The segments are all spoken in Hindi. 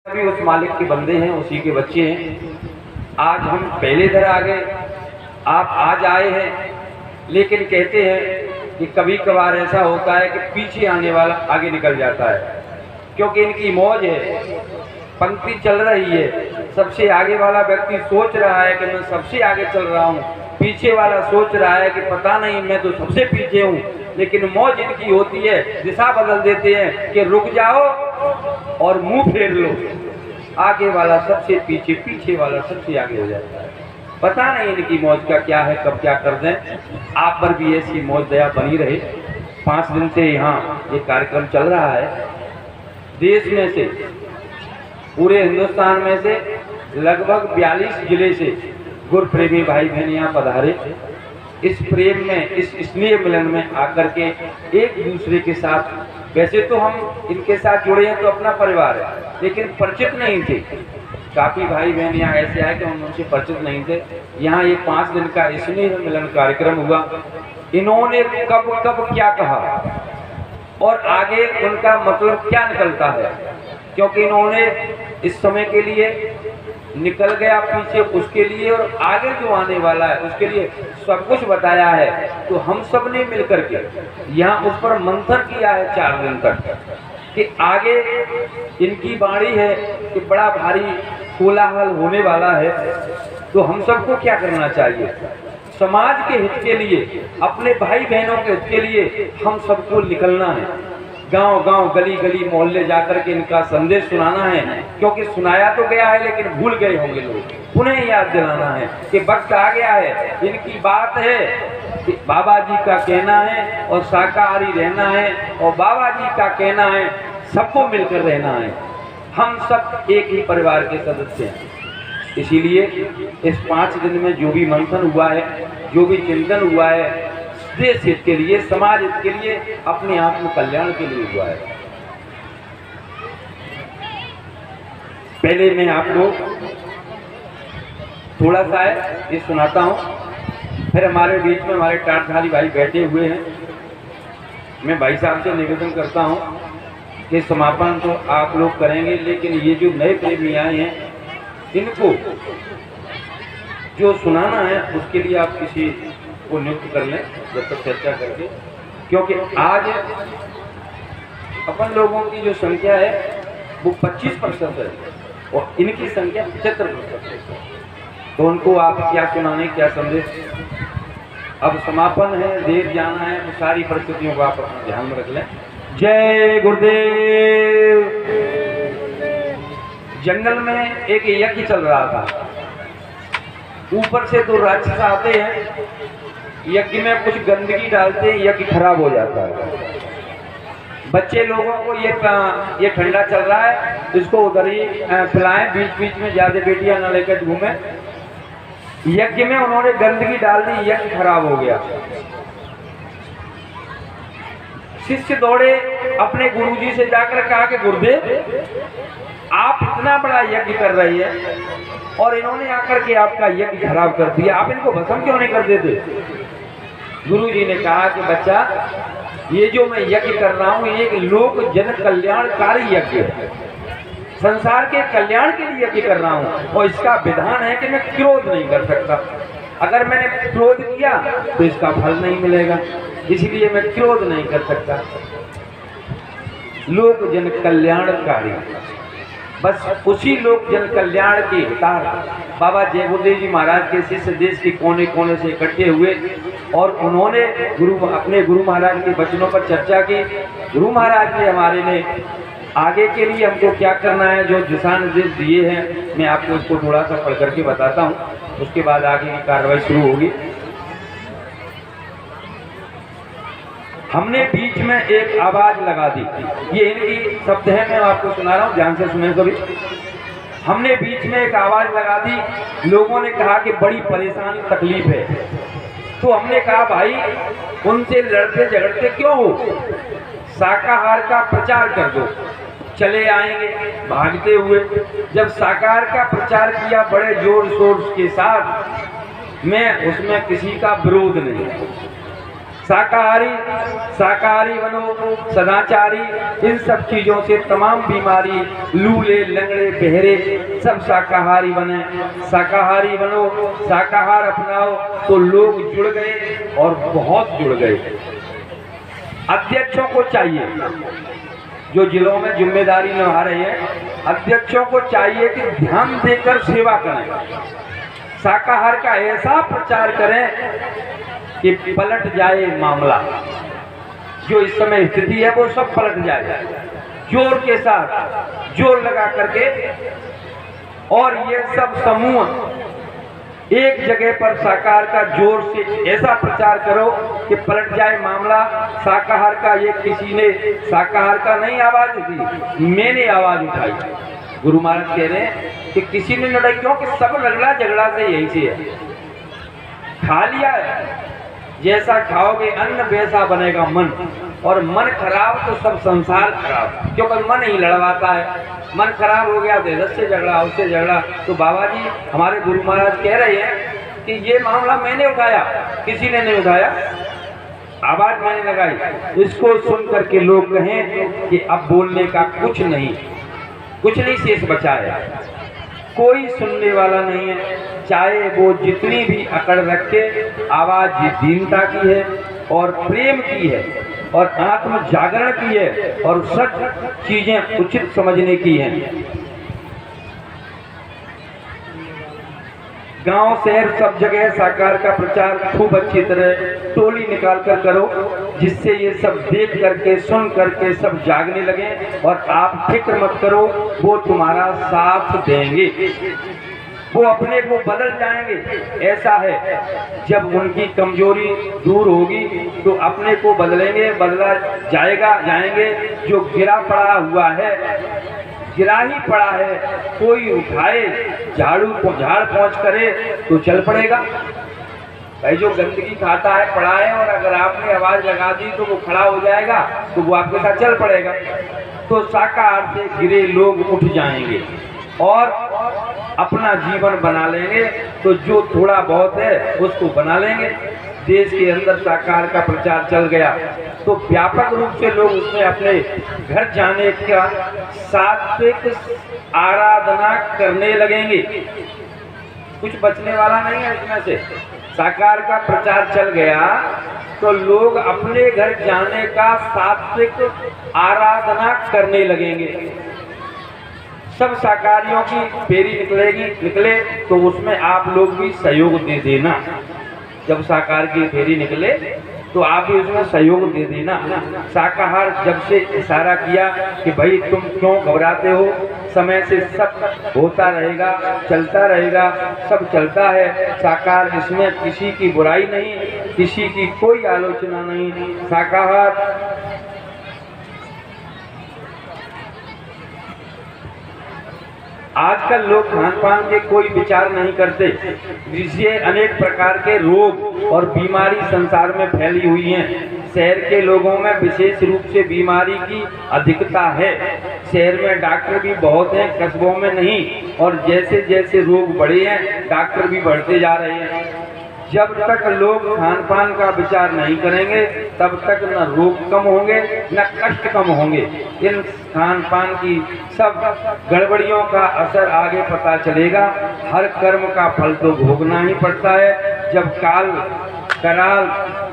सभी उस मालिक के बंदे हैं, उसी के बच्चे हैं। आज हम पहले इधर आ गए, आप आज आए हैं, लेकिन कहते हैं कि कभी कभार ऐसा होता है कि पीछे आने वाला आगे निकल जाता है, क्योंकि इनकी मौज है। पंक्ति चल रही है, सबसे आगे वाला व्यक्ति सोच रहा है कि मैं सबसे आगे चल रहा हूँ, पीछे वाला सोच रहा है कि पता नहीं मैं तो सबसे पीछे हूँ। लेकिन मौज इनकी होती है, दिशा बदल देते हैं कि रुक जाओ और मुंह फेर लो। आगे वाला सबसे पीछे, पीछे वाला सबसे आगे हो जाता है। पता नहीं इनकी मौज का क्या है, कब क्या कर दें। आप पर भी ऐसी मौज दया बनी रहे। 5 दिन से यहाँ ये कार्यक्रम चल रहा है। देश में से, पूरे हिंदुस्तान में से लगभग 42 जिले से गुरु प्रेमी भाई बहन यहाँ पधारे। इस प्रेम में, इस स्नेह मिलन में आकर के एक दूसरे के साथ, वैसे तो हम इनके साथ जुड़े हैं तो अपना परिवार है, लेकिन परिचित नहीं थे। काफ़ी भाई बहन यहाँ ऐसे आए कि हम उनसे परिचित नहीं थे। यहाँ ये 5 दिन का स्नेह मिलन कार्यक्रम हुआ। इन्होंने कब कब क्या कहा और आगे उनका मतलब क्या निकलता है, क्योंकि इन्होंने इस समय के लिए निकल गया पीछे उसके लिए, और आगे जो आने वाला है उसके लिए सब कुछ बताया है। तो हम सब ने मिलकर के यहाँ उस पर मंथन किया है 4 दिन तक कि आगे इनकी वाणी है कि बड़ा भारी कोलाहल होने वाला है। तो हम सबको क्या करना चाहिए, समाज के हित के लिए, अपने भाई बहनों के हित के लिए हम सबको निकलना है। गांव गांव, गली गली, मोहल्ले जाकर के इनका संदेश सुनाना है, क्योंकि सुनाया तो गया है लेकिन भूल गए होंगे लोग। उन्हें याद दिलाना है कि वक्त आ गया है। इनकी बात है कि बाबा जी का कहना है और शाकाहारी रहना है, और बाबा जी का कहना है सबको मिलकर रहना है। हम सब एक ही परिवार के सदस्य हैं। इसीलिए इस 5 दिन में जो भी मंथन हुआ है, जो भी चिंतन हुआ है, देश हित के लिए, समाज हित के लिए, अपने आत्म कल्याण के लिए हुआ है। पहले मैं आपको थोड़ा सा ये सुनाता हूँ, फिर हमारे बीच में हमारे टाटधारी भाई बैठे हुए हैं। मैं भाई साहब से निवेदन करता हूँ कि समापन तो आप लोग करेंगे, लेकिन ये जो नए प्रेमी आए हैं इनको जो सुनाना है उसके लिए आप किसी को नियुक्त कर लें जब तक चर्चा करके, क्योंकि आज अपन लोगों की जो संख्या है वो 25% है और इनकी संख्या 75% है। तो उनको आप क्या सुनाने, क्या संदेश। अब समापन है, देर जाना है, तो सारी परिस्थितियों को आप अपना ध्यान में रख लें। जय गुरुदेव। जंगल में एक यज्ञ चल रहा था। ऊपर से 2 राक्षस आते हैं, यज्ञ में कुछ गंदगी डालते हैं, यज्ञ खराब हो जाता है। बच्चे लोगों को ये ठंडा चल रहा है, इसको उधर ही पिलाएं, बीच बीच में ज्यादा बेटियां न लेकर घूमें। यज्ञ में उन्होंने गंदगी डाल दी, यज्ञ खराब हो गया। शिष्य दौड़े अपने गुरुजी से जाकर कहा कि गुरुदेव, आप इतना बड़ा यज्ञ कर रही है और इन्होंने आकर के आपका यज्ञ खराब कर दिया, आप इनको भस्म क्यों नहीं कर देते। गुरुजी ने कहा कि बच्चा, ये जो मैं यज्ञ कर रहा हूँ ये एक लोक जन कल्याणकारी यज्ञ है, संसार के कल्याण के लिए यज्ञ कर रहा हूँ, और इसका विधान है कि मैं क्रोध नहीं कर सकता। अगर मैंने क्रोध किया तो इसका फल नहीं मिलेगा, इसलिए मैं क्रोध नहीं कर सकता। लोक जन कल्याणकारी, बस उसी लोक जन कल्याण के हितार्थ बाबा जय गुरुदेव जी महाराज के शिष्य देश के कोने कोने से इकट्ठे हुए और उन्होंने अपने गुरु महाराज के वचनों पर चर्चा की। गुरु महाराज ने हमारे ने आगे के लिए हमको क्या करना है, जो दिशा निर्देश दिए हैं, मैं आपको इसको थोड़ा सा पढ़ करके बताता हूँ, उसके बाद आगे की कार्रवाई शुरू होगी। हमने बीच में एक आवाज लगा दी, ये इनकी शब्द है, मैं आपको सुना रहा हूँ, ध्यान से सुने सभी। हमने बीच में एक आवाज लगा दी, लोगों ने कहा कि बड़ी परेशानी तकलीफ है। तो हमने कहा भाई उनसे लड़ते झगड़ते क्यों हो, शाकाहार का प्रचार कर दो, चले आएंगे भागते हुए। जब शाकाहार का प्रचार किया बड़े जोर शोर के साथ, मैं उसमें किसी का विरोध नहीं, शाकाहारी बनो, सदाचारी। इन सब चीजों से तमाम बीमारी, लूले लंगड़े बहरे सब शाकाहारी बने, शाकाहारी बनो, शाकाहार अपनाओ। तो लोग जुड़ गए और बहुत जुड़ गए। अध्यक्षों को चाहिए, जो जिलों में जिम्मेदारी निभा रहे हैं, अध्यक्षों को चाहिए कि ध्यान देकर सेवा करें, शाकाहार का ऐसा प्रचार करें कि पलट जाए मामला। जो इस समय स्थिति है वो सब पलट जाए, जोर के साथ, जोर लगा करके। और ये सब समूह एक जगह पर शाकाहार का जोर से ऐसा प्रचार करो कि पलट जाए मामला। शाकाहार का ये किसी ने शाकाहार का नहीं आवाज दी, मैंने आवाज उठाई। गुरु महाराज कह रहे हैं कि किसी ने लड़ाई, क्योंकि सब लड़ना झगड़ा से यही से है। खा लिया, जैसा खाओगे अन्न वैसा बनेगा मन, और मन खराब तो सब संसार खराब, क्योंकि मन ही लड़वाता है। मन खराब हो गया तो इससे झगड़ा, उससे झगड़ा। तो बाबा जी हमारे गुरु महाराज कह रहे हैं कि ये मामला मैंने उठाया, किसी ने नहीं उठाया, आवाज मैंने लगाई। इसको सुन करके लोग कहें कि अब बोलने का कुछ नहीं शेष बचा है, कोई सुनने वाला नहीं है। चाहे वो जितनी भी अकड़ रखे, आवाज दीनता की है और प्रेम की है और आत्म जागरण की है और सच चीजें उचित समझने की हैं। गांव शहर सब जगह शाकाहार का प्रचार खूब अच्छी तरह टोली निकाल कर करो, जिससे ये सब देख करके सुन करके सब जागने लगे। और आप फिक्र मत करो, वो तुम्हारा साथ देंगे, वो अपने को बदल जाएंगे। ऐसा है, जब उनकी कमजोरी दूर होगी तो अपने को बदलेंगे, बदला जाएंगे। जो गिरा पड़ा हुआ है, गिरा ही पड़ा है, कोई उठाए, झाड़ पहुंच करे तो चल पड़ेगा। भाई जो गंदगी खाता है पड़ा है, और अगर आपने आवाज लगा दी तो वो खड़ा हो जाएगा, तो वो आपके साथ चल पड़ेगा। तो शाकाहार से गिरे लोग उठ जाएंगे और अपना जीवन बना लेंगे। तो जो थोड़ा बहुत है उसको बना लेंगे। देश के अंदर शाकाहार का प्रचार चल गया तो व्यापक रूप से लोग उसमें अपने घर जाने का सात्विक आराधना करने लगेंगे। कुछ बचने वाला नहीं है इसमें से। शाकाहार का प्रचार चल गया तो लोग अपने घर जाने का सात्विक आराधना करने लगेंगे। सब शाकाहारियों की फेरी निकले तो उसमें आप लोग भी सहयोग दे देना। जब शाकाहार की फेरी निकले तो आप भी उसमें सहयोग दे देना। शाकाहार जब से इशारा किया कि भाई तुम क्यों घबराते हो, समय से सब होता रहेगा, चलता रहेगा, सब चलता है। शाकाहार, इसमें किसी की बुराई नहीं, किसी की कोई आलोचना नहीं। शाकाहार आजकल लोग खान पान के कोई विचार नहीं करते, जिससे अनेक प्रकार के रोग और बीमारी संसार में फैली हुई हैं। शहर के लोगों में विशेष रूप से बीमारी की अधिकता है। शहर में डॉक्टर भी बहुत हैं, कस्बों में नहीं। और जैसे जैसे रोग बढ़े हैं, डॉक्टर भी बढ़ते जा रहे हैं। जब तक लोग खान पान का विचार नहीं करेंगे तब तक न रोग कम होंगे न कष्ट कम होंगे। इन खान पान की सब गड़बड़ियों का असर आगे पता चलेगा। हर कर्म का फल तो भोगना ही पड़ता है। जब कराल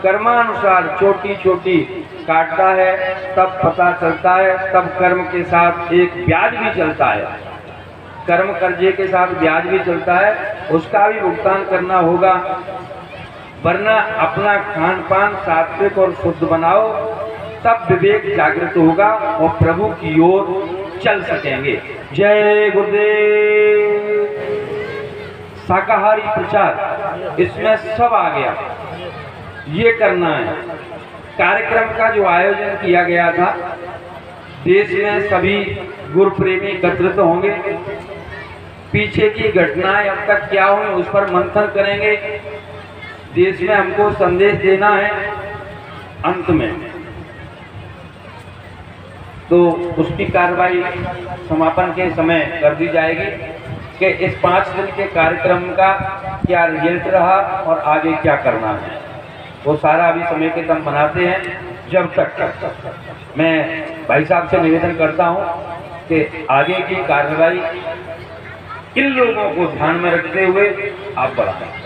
कर्मानुसार छोटी छोटी काटता है तब पता चलता है, तब कर्म के साथ एक ब्याज भी चलता है। कर्म कर्जे के साथ ब्याज भी चलता है, उसका भी भुगतान करना होगा। वरना अपना खान पान सात्विक और शुद्ध बनाओ, तब विवेक जागृत होगा और प्रभु की ओर चल सकेंगे। जय गुरुदेव। शाकाहारी प्रचार इसमें सब आ गया, ये करना है। कार्यक्रम का जो आयोजन किया गया था, देश में सभी गुरु प्रेमी एकत्रित होंगे। पीछे की घटनाएं अब तक क्या हुई उस पर मंथन करेंगे। देश में हमको संदेश देना है अंत में, तो उसकी कार्रवाई समापन के समय कर दी जाएगी कि इस 5 दिन के कार्यक्रम का क्या रिजल्ट रहा और आगे क्या करना है। वो सारा अभी समेकित हम बनाते हैं। जब तक मैं भाई साहब से निवेदन करता हूँ कि आगे की कार्रवाई इन लोगों को ध्यान में रखते हुए आप बढ़ाएं।